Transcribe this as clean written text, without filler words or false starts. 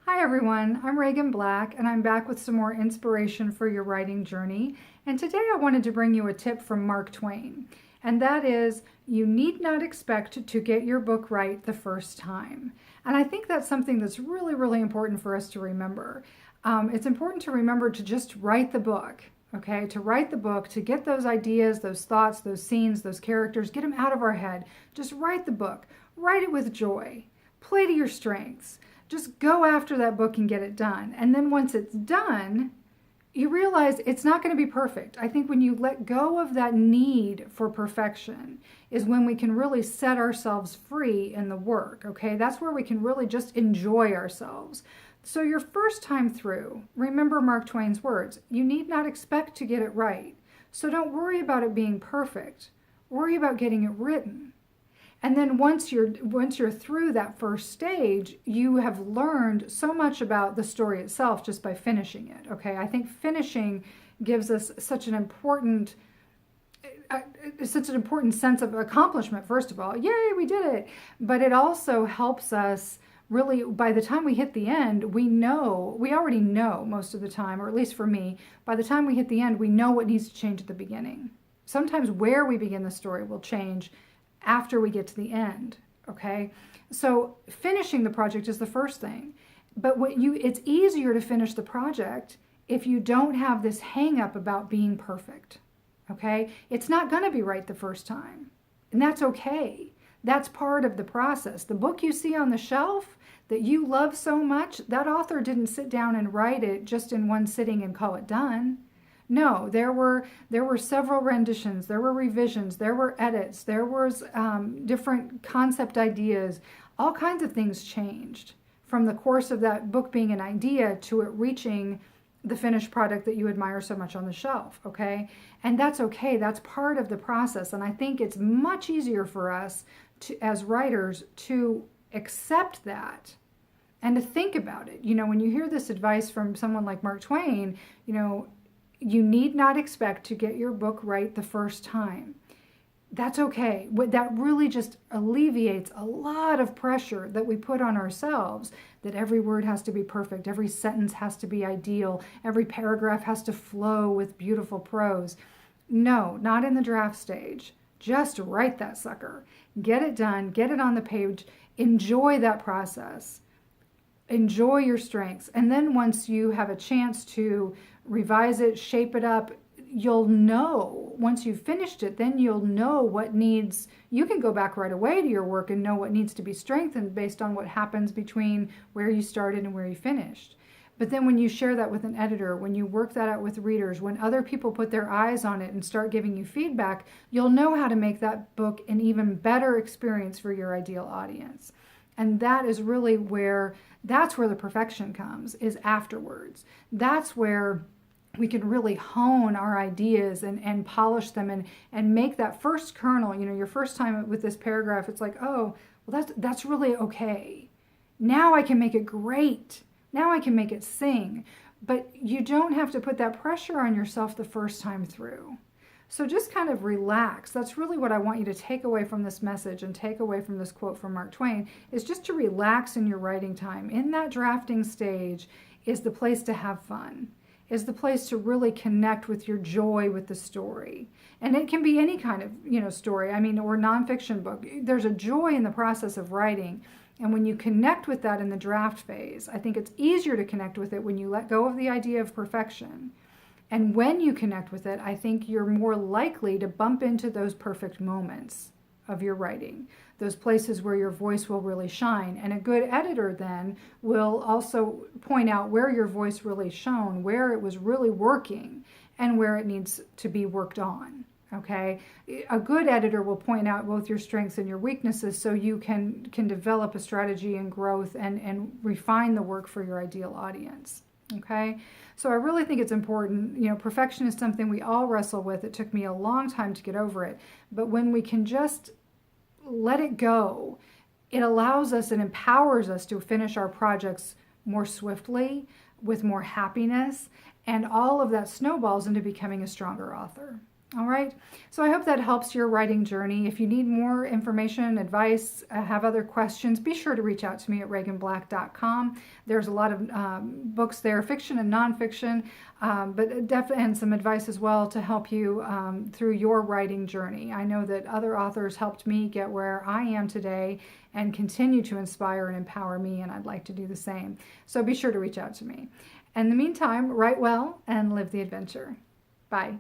Hi everyone, I'm Reagan Black and I'm back with some more inspiration for your writing journey. And today I wanted to bring you a tip from Mark Twain. And that is, you need not expect to get your book right the first time. And I think that's something that's really, really important for us to remember. It's important to remember to just write the book, okay? To write the book, to get those ideas, those thoughts, those scenes, those characters, get them out of our head. Just write the book. Write it with joy. Play to your strengths. Just go after that book and get it done. And then once it's done, you realize it's not going to be perfect. I think when you let go of that need for perfection is when we can really set ourselves free in the work, okay? That's where we can really just enjoy ourselves. So your first time through, remember Mark Twain's words, you need not expect to get it right. So don't worry about it being perfect. Worry about getting it written. And then once you're through that first stage, you have learned so much about the story itself just by finishing it. Okay, I think finishing gives us such an important sense of accomplishment. First of all, yay, we did it! But it also helps us really. By the time we hit the end, we already know most of the time, or at least for me, by the time we hit the end, we know what needs to change at the beginning. Sometimes where we begin the story will change after we get to the end, okay? So finishing the project is the first thing. But it's easier to finish the project if you don't have this hang up about being perfect, okay? It's not gonna be right the first time, and that's okay. That's part of the process. The book you see on the shelf that you love so much, that author didn't sit down and write it just in one sitting and call it done. No, there were several renditions, there were revisions, there were edits, there was different concept ideas. All kinds of things changed from the course of that book being an idea to it reaching the finished product that you admire so much on the shelf, okay? And that's okay, that's part of the process. And I think it's much easier for us as writers to accept that and to think about it. You know, when you hear this advice from someone like Mark Twain, you need not expect to get your book right the first time. That's okay. That really just alleviates a lot of pressure that we put on ourselves, that every word has to be perfect, every sentence has to be ideal, every paragraph has to flow with beautiful prose. No, not in the draft stage. Just write that sucker. Get it done, get it on the page, enjoy that process. Enjoy your strengths. And then once you have a chance to revise it, shape it up, you'll know, once you've finished it, then you'll know what needs, you can go back right away to your work and know what needs to be strengthened based on what happens between where you started and where you finished. But then when you share that with an editor, when you work that out with readers, when other people put their eyes on it and start giving you feedback, you'll know how to make that book an even better experience for your ideal audience. And that is really that's where the perfection comes, is afterwards. That's where we can really hone our ideas and polish them and make that first kernel, your first time with this paragraph, it's like, oh, well, that's really okay. Now I can make it great. Now I can make it sing. But you don't have to put that pressure on yourself the first time through. So just kind of relax. That's really what I want you to take away from this message and take away from this quote from Mark Twain, is just to relax in your writing time. In that drafting stage is the place to have fun, is the place to really connect with your joy with the story. And it can be any kind of, story, or nonfiction book. There's a joy in the process of writing. And when you connect with that in the draft phase, I think it's easier to connect with it when you let go of the idea of perfection. And when you connect with it, I think you're more likely to bump into those perfect moments of your writing, those places where your voice will really shine. And a good editor then will also point out where your voice really shone, where it was really working, and where it needs to be worked on. Okay? A good editor will point out both your strengths and your weaknesses so you can develop a strategy and growth and refine the work for your ideal audience. Okay? So I really think it's important. Perfection is something we all wrestle with. It took me a long time to get over it. But when we can just let it go, it allows us and empowers us to finish our projects more swiftly, with more happiness, and all of that snowballs into becoming a stronger author. All right. So I hope that helps your writing journey. If you need more information, advice, have other questions, be sure to reach out to me at reaganblack.com. There's a lot of books there, fiction and nonfiction, but definitely and some advice as well to help you through your writing journey. I know that other authors helped me get where I am today and continue to inspire and empower me, and I'd like to do the same. So be sure to reach out to me. In the meantime, write well and live the adventure. Bye.